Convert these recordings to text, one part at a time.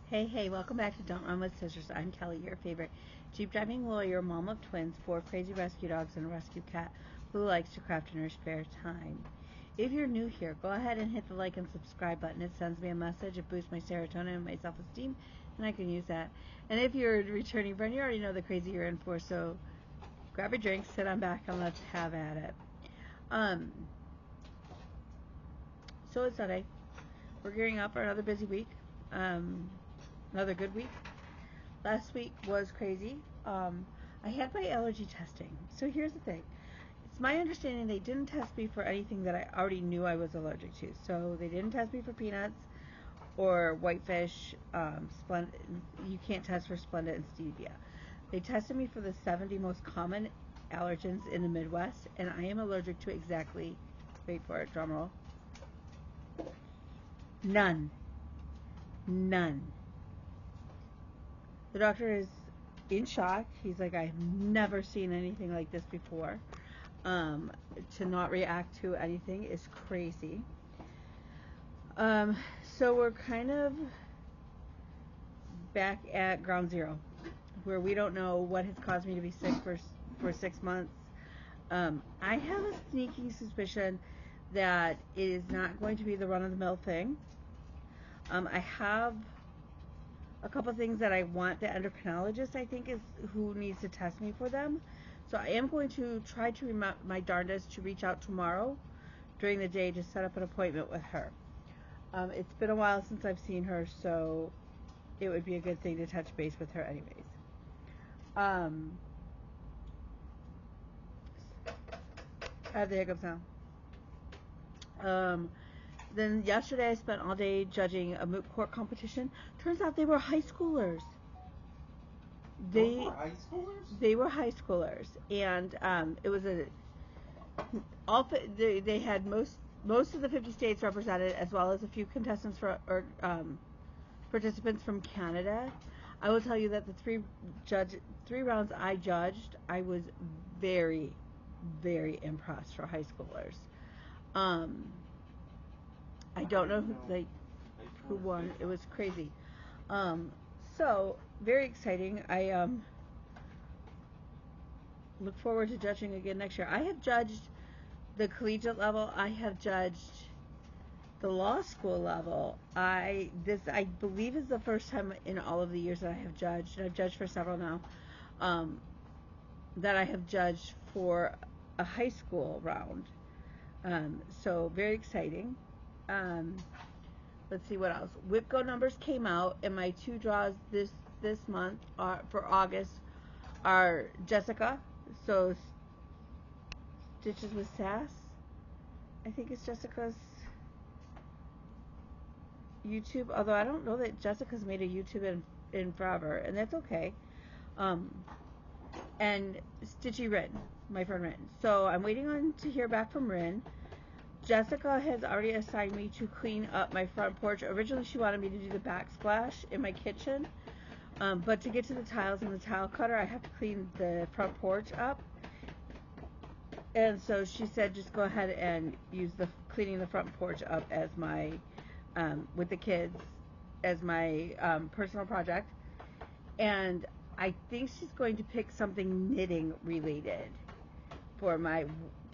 Hey, welcome back to Don't Run with Scissors. I'm Kelly, your favorite Jeep driving lawyer, mom of twins, 4 crazy rescue dogs, and a rescue cat who likes to craft in her spare time. If you're new here, go ahead and hit the like and subscribe button. It sends me a message, it boosts my serotonin and my self-esteem, and I can use that. And if you're a returning friend, you already know the crazy you're in for, so grab a drink, sit on back, and let's have at it. So it's Sunday. We're gearing up for another busy week. Another good week. Last week was crazy. I had my allergy testing. So here's the thing. It's my understanding they didn't test me for anything that I already knew I was allergic to. So they didn't test me for peanuts or whitefish. You can't test for Splenda and stevia. They tested me for the 70 most common allergens in the Midwest, and I am allergic to exactly, wait for it, drum roll, none. None. The doctor is in shock. He's like, I've never seen anything like this before. To not react to anything is crazy. So we're kind of back at ground zero, where we don't know what has caused me to be sick for 6 months. I have a sneaking suspicion that it is not going to be the run-of-the-mill thing. I have a couple things that I want the endocrinologist, I think, is who needs to test me for them. So I am going to try to my darndest to reach out tomorrow during the day to set up an appointment with her. It's been a while since I've seen her, so it would be a good thing to touch base with her anyways. I have the hiccups now. Then yesterday I spent all day judging a moot court competition. Turns out they were high schoolers. They were high schoolers, and it was they had most of the 50 states represented, as well as a few contestants or participants from Canada. I will tell you that the three rounds I judged, I was very, very impressed for high schoolers. I don't know who won. It was crazy. So very exciting. I look forward to judging again next year. I have judged the collegiate level. I have judged the law school level. I believe is the first time in all of the years that I have judged, and I've judged for several now, that I have judged for a high school round. So very exciting. Let's see what else. WIPCO numbers came out, and my 2 draws this month for August are Jessica. So Stitches with Sass, I think it's Jessica's YouTube. Although I don't know that Jessica's made a YouTube in forever, and that's okay. And Stitchy Rin, my friend Rin. So I'm waiting on to hear back from Rin. Jessica has already assigned me to clean up my front porch. Originally, she wanted me to do the backsplash in my kitchen, but to get to the tiles and the tile cutter, I have to clean the front porch up. And so she said, just go ahead and use the cleaning the front porch up as my, with the kids, as my personal project. And I think she's going to pick something knitting related for my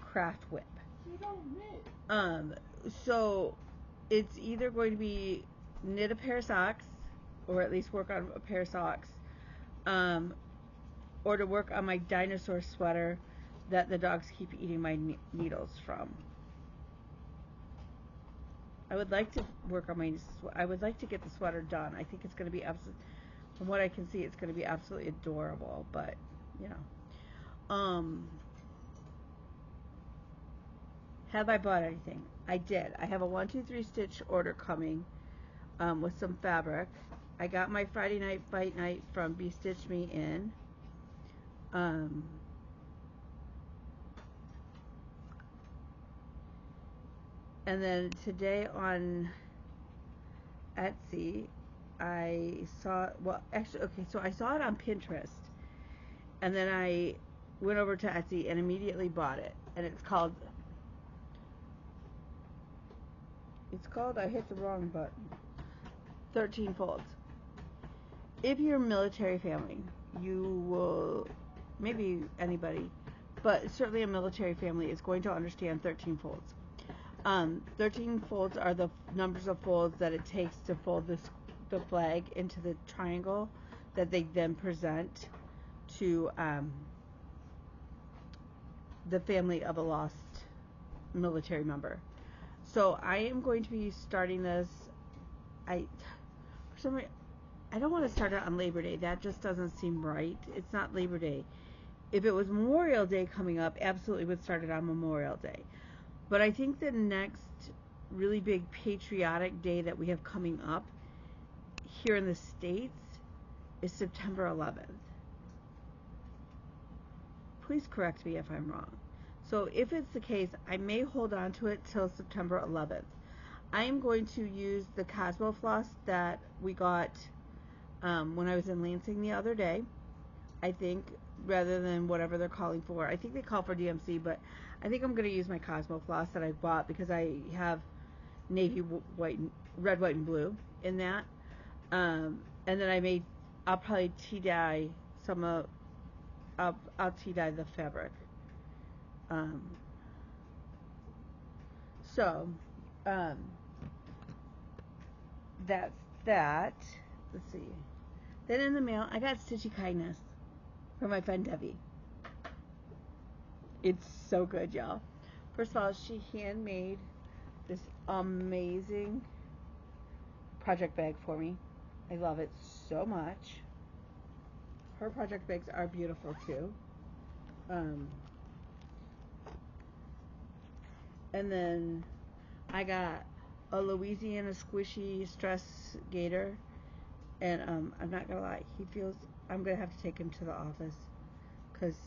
craft whip. You don't knit. So it's either going to be knit a pair of socks, or at least work on a pair of socks, or to work on my dinosaur sweater that the dogs keep eating my needles from. I would like to work on I would like to get the sweater done. I think it's going to be from what I can see, it's going to be absolutely adorable, but, you know. Have I bought anything? I did. I have a 1, 2, 3 stitch order coming with some fabric. I got my Friday night bite night from Be Stitch Me In. And then today on Etsy, I saw, well, actually, okay, so I saw it on Pinterest, and then I went over to Etsy and immediately bought it. And it's called, I hit the wrong button, 13 Folds. if you're a military family, you will, maybe anybody, but certainly a military family is going to understand 13 folds. 13 folds are the numbers of folds that it takes to fold the flag into the triangle that they then present to the family of a lost military member. So I am going to be starting this. For some reason, I don't want to start it on Labor Day. That just doesn't seem right. It's not Labor Day. If it was Memorial Day coming up, absolutely would start it on Memorial Day. But I think the next really big patriotic day that we have coming up here in the States is September 11th. Please correct me if I'm wrong. So if it's the case, I may hold on to it till September 11th. I am going to use the Cosmo Floss that we got when I was in Lansing the other day, I think, rather than whatever they're calling for. I think they call for DMC, but I think I'm going to use my Cosmo Floss that I bought because I have navy, white, red, white, and blue in that. And then I'll probably tea dye some of, I'll tea dye the fabric. That's that. Let's see. Then in the mail, I got Stitchy Kindness from my friend Debbie. It's so good, y'all. First of all, she handmade this amazing project bag for me. I love it so much. Her project bags are beautiful too. And then I got a Louisiana Squishy Stress Gator. And I'm not gonna lie, I'm gonna have to take him to the office because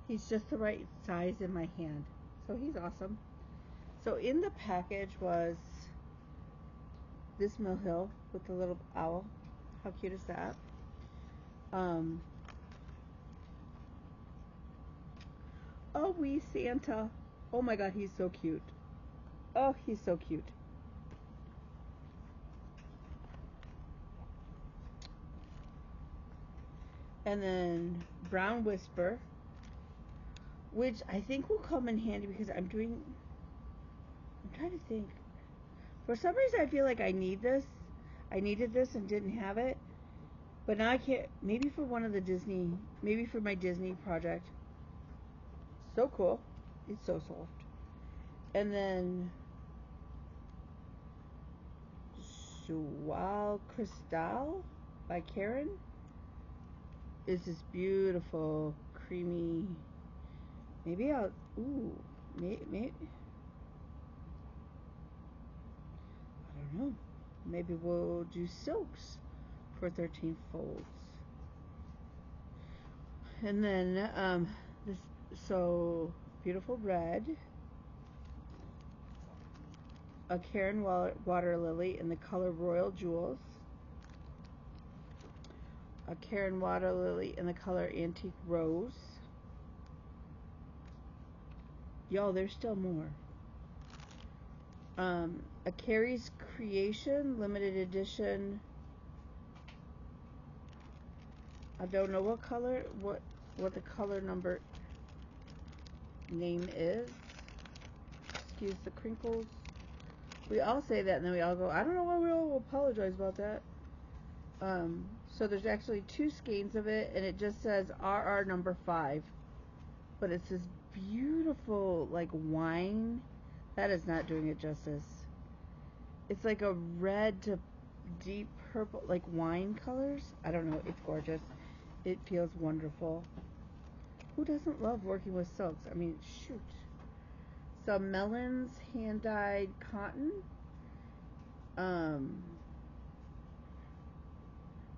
he's just the right size in my hand. So he's awesome. So in the package was this Mill Hill with the little owl. How cute is that? Oh, wee Santa. Oh my god, he's so cute. Oh, he's so cute. And then Brown Whisper, which I think will come in handy because I'm trying to think. For some reason I feel like I needed this and didn't have it. But now I can't, maybe for maybe for my Disney project. So cool. It's so soft. And then Joie Cristal by Karen is this beautiful, creamy, maybe I don't know. Maybe we'll do silks for 13 folds. And then this beautiful red, a Karen Water Lily in the color Royal Jewels, a Karen Water Lily in the color Antique Rose. Y'all, there's still more. A Carrie's Creation limited edition. I don't know what color, what the color number name is. Excuse the crinkles. We all say that and then we all go, I don't know why we all apologize about that. So there's actually 2 skeins of it and it just says RR number 5. But it's this beautiful like wine. That is not doing it justice. It's like a red to deep purple, like wine colors. I don't know. It's gorgeous. It feels wonderful. Who doesn't love working with silks? I mean, shoot. Some Melons hand-dyed cotton.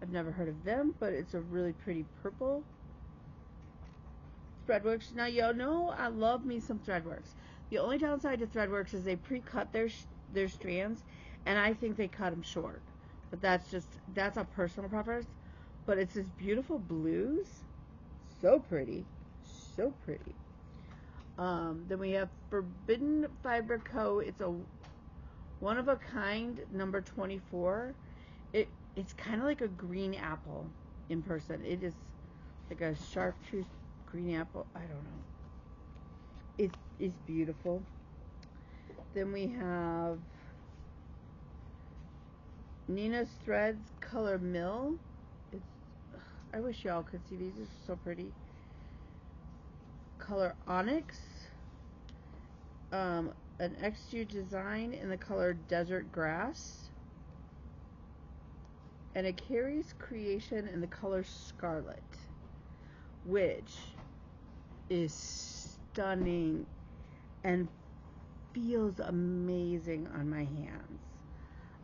I've never heard of them, but it's a really pretty purple. Threadworks. Now, y'all know I love me some Threadworks. The only downside to Threadworks is they pre-cut their strands, and I think they cut them short. But that's a personal preference. But it's this beautiful blues. So pretty. So pretty. Then we have Forbidden Fiber Co. It's a One of a Kind number 24. It's kind of like a green apple in person. It is like a chartreuse green apple. I don't know. It's beautiful. Then we have Nina's Threads Color Mill. I wish y'all could see these. These are so pretty. Color Onyx. An XU design in the color Desert Grass. And a Carrie's creation in the color Scarlet, which is stunning and feels amazing on my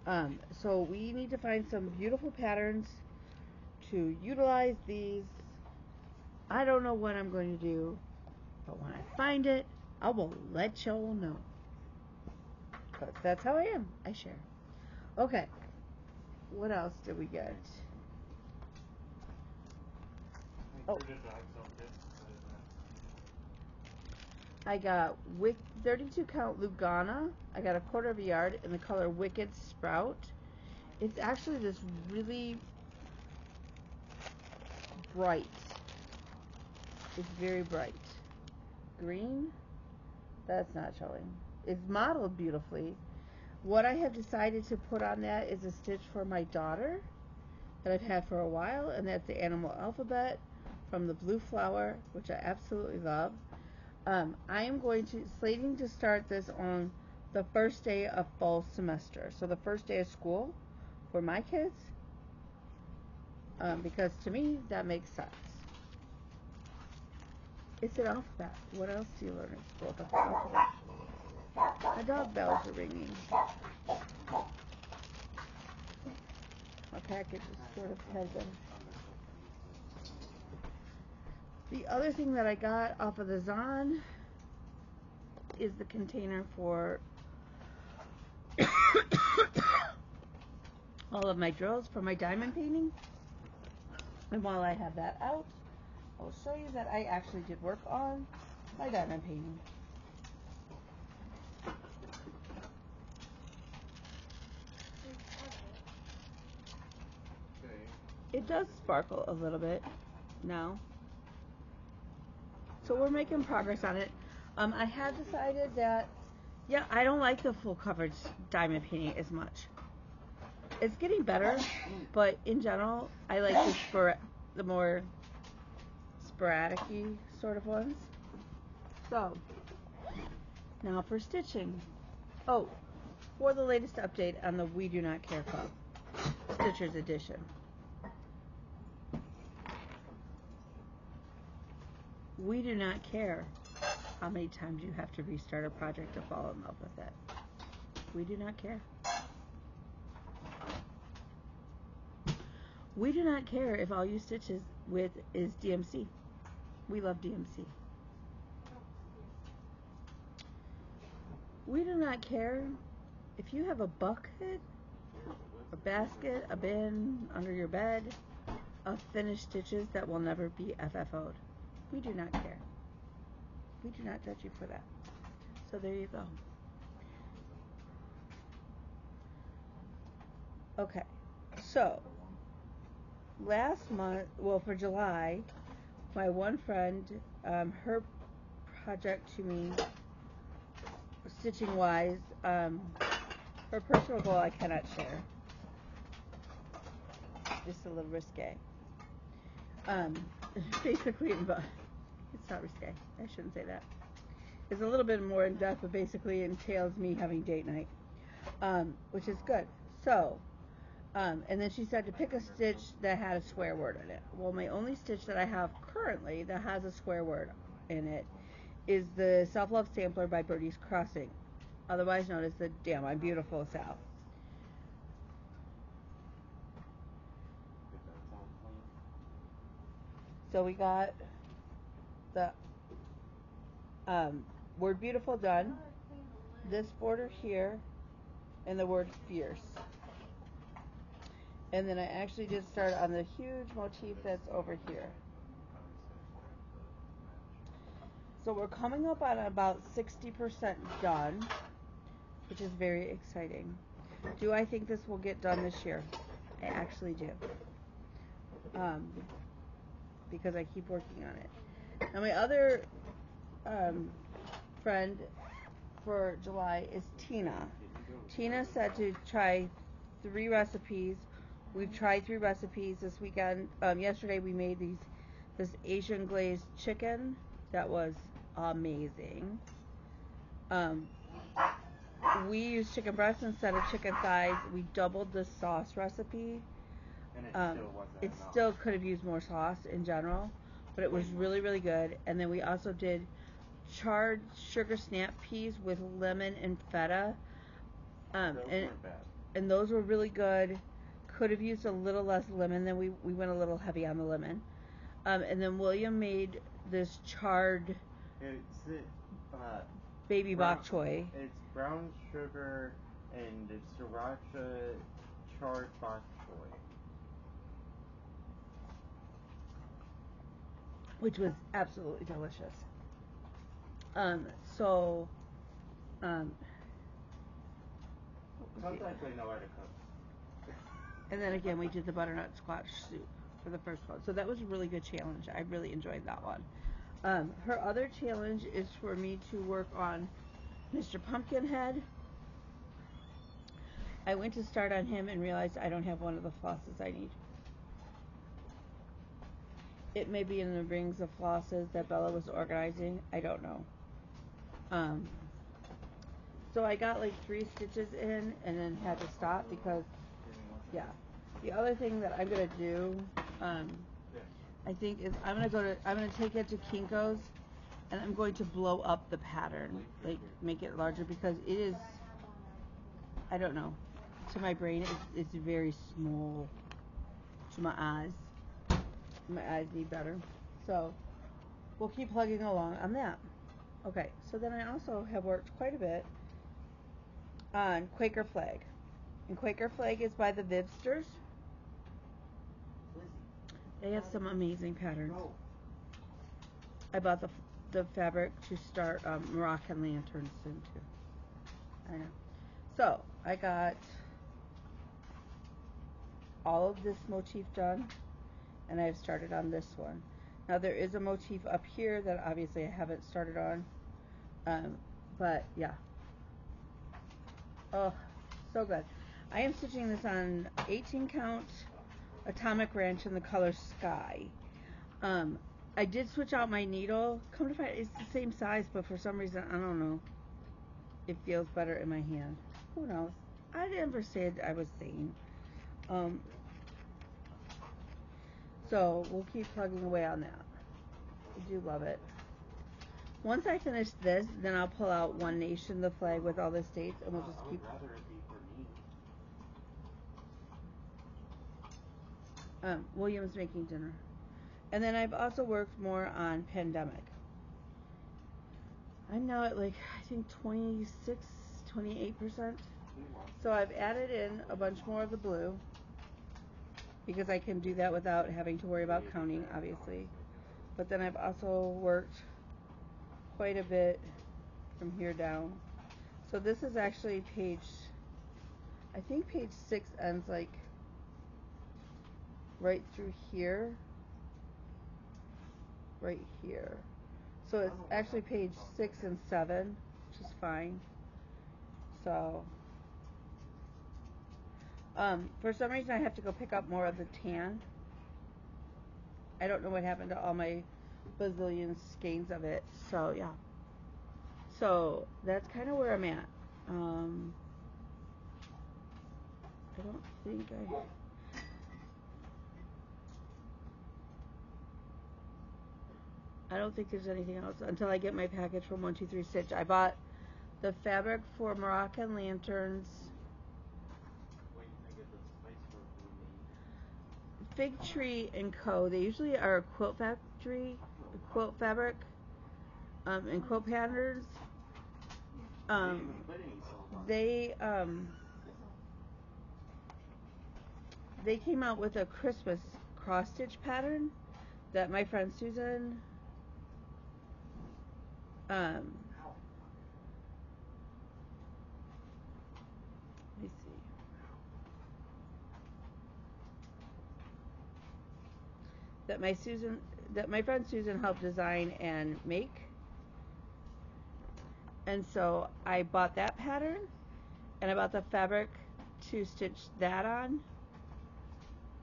hands. So we need to find some beautiful patterns to utilize these. I don't know what I'm going to do, but when I find it, I will let y'all know. But that's how I am. I share. Okay. What else did we get? Oh. I got 32 count Lugana. I got a quarter of a yard in the color Wicked Sprout. It's actually this really bright. It's very bright. Green? That's not showing. It's modeled beautifully. What I have decided to put on that is a stitch for my daughter that I've had for a while, and that's the Animal Alphabet from the Blue Flower, which I absolutely love. I am slating to start this on the first day of fall semester, so the first day of school for my kids, because to me that makes sense. It's an alphabet. What else do you learn in school? The alphabet. My dog bells are ringing. My package is sort of heavy. The other thing that I got off of the Zon is the container for all of my drills for my diamond painting. And while I have that out, I will show you that I actually did work on my diamond painting. It does sparkle a little bit now. So we're making progress on it. I have decided that, yeah, I don't like the full coverage diamond painting as much. It's getting better, but in general, I like the more sporadic-y sort of ones. So, now for stitching. Oh, for the latest update on the We Do Not Care Club Stitchers Edition. We do not care how many times you have to restart a project to fall in love with it. We do not care. We do not care if all you stitches with is DMC. We love DMC. We do not care if you have a bucket, a basket, a bin under your bed of finished stitches that will never be FFO'd. We do not care. We do not judge you for that. So there you go. Okay, so last month, well, for July, my one friend, her project to me, stitching wise, her personal goal I cannot share. Just a little risque. Basically, it's not risque. I shouldn't say that. It's a little bit more in depth, but basically entails me having date night, which is good. So, and then she said to pick a stitch that had a swear word in it. Well, my only stitch that I have currently that has a swear word in it is the Self Love Sampler by Birdie's Crossing, otherwise known as the Damn I'm Beautiful South. So we got the word beautiful done, this border here, and the word fierce. And then I actually did start on the huge motif that's over here. So we're coming up on about 60% done. which is very exciting. Do I think this will get done this year? I actually do. Because I keep working on it. Now my other friend for July is Tina. Tina said to try 3 recipes. We've tried 3 recipes this weekend. Yesterday we made this Asian glazed chicken that was amazing. We used chicken breast instead of chicken thighs. We doubled the sauce recipe. And it still could have used more sauce in general, but it was really, really good. And then we also did charred sugar snap peas with lemon and feta. Those weren't bad. And those were really good. Could have used a little less lemon, then we went a little heavy on the lemon. And then William made this charred baby bok choy. It's brown sugar and it's sriracha charred bok choy. Which was absolutely delicious. Sometimes I know how to cook. And then again, we did the butternut squash soup for the first one. So that was a really good challenge. I really enjoyed that one. Her other challenge is for me to work on Mr. Pumpkinhead. I went to start on him and realized I don't have one of the flosses I need. It may be in the rings of flosses that Bella was organizing. I don't know. So I got like 3 stitches in and then had to stop because, yeah. The other thing that I'm gonna do, I think is I'm gonna take it to Kinko's and I'm going to blow up the pattern, like make it larger because it is, I don't know, to my brain it's very small. To my eyes need better. So we'll keep plugging along on that. Okay, so then I also have worked quite a bit on Quaker Flag. And Quaker Flag is by the Vibsters. They have some amazing patterns. I bought the fabric to start Moroccan lanterns soon too. I know. So I got all of this motif done, and I've started on this one. Now there is a motif up here that obviously I haven't started on, but yeah. Oh, so good. I am stitching this on 18 count atomic wrench in the color Sky. I did switch out my needle. Come to find, it's the same size, but for some reason, I don't know, it feels better in my hand. Who knows? I never said I was sane. So we'll keep plugging away on that. I do love it. Once I finish this, then I'll pull out One Nation, the flag with all the states, and we'll just keep. I would rather it be for me. William's making dinner. And then I've also worked more on Pandemic. I'm now at like, I think 26, 28%. So I've added in a bunch more of the blue because I can do that without having to worry about counting, obviously. But then I've also worked quite a bit from here down. So this is actually page, I think page 6 ends like right through here. Right here. So it's actually page 6 and 7, which is fine. So, for some reason I have to go pick up more of the tan. I don't know what happened to all my bazillion skeins of it. So, yeah. So, that's kind of where I'm at. I don't think I don't think there's anything else until I get my package from 123 Stitch. I bought the fabric for Moroccan lanterns. Fig Tree and Co. They usually are a quilt factory, quilt fabric, and quilt patterns. They came out with a Christmas cross stitch pattern that my friend Susan Let me see. That my friend Susan helped design and make. And so I bought that pattern, and I bought the fabric to stitch that on,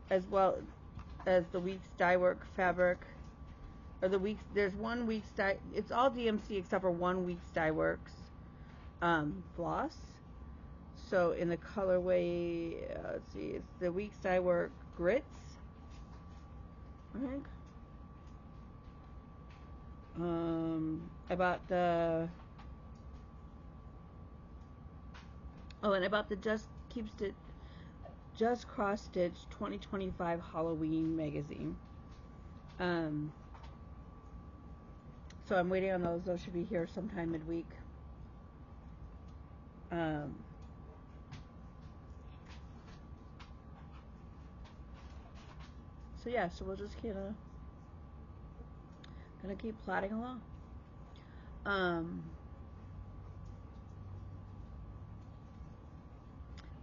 as well as the week's dye work fabric, or the week's, there's 1 week's dye, it's all DMC except for 1 week's dye works floss. So in the colorway, let's see, it's the week's dye work grits, I think. I bought the and I bought the Just Cross Stitch 2025 Halloween magazine. So I'm waiting on those. Those should be here sometime midweek. So yeah, so we'll just gonna keep plodding along.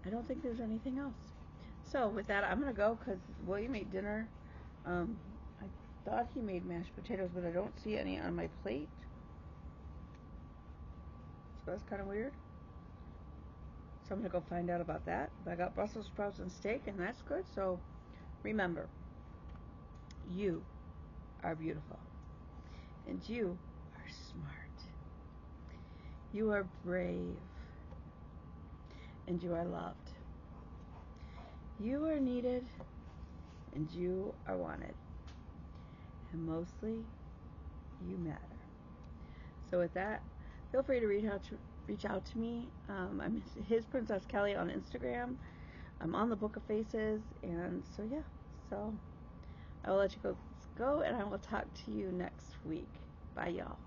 I don't think there's anything else. So with that, I'm gonna go because William ate dinner. I thought he made mashed potatoes, but I don't see any on my plate. So that's kind of weird. So I'm gonna go find out about that. But I got Brussels sprouts and steak, and that's good. So remember, you are beautiful, and you are smart. You are brave, and you are loved. You are needed, and you are wanted. And mostly, you matter. So with that, feel free to reach out to me. I'm his Princess Kelly on Instagram. I'm on the Book of Faces, and so yeah. So I will let you go, and I will talk to you next week. Bye, y'all.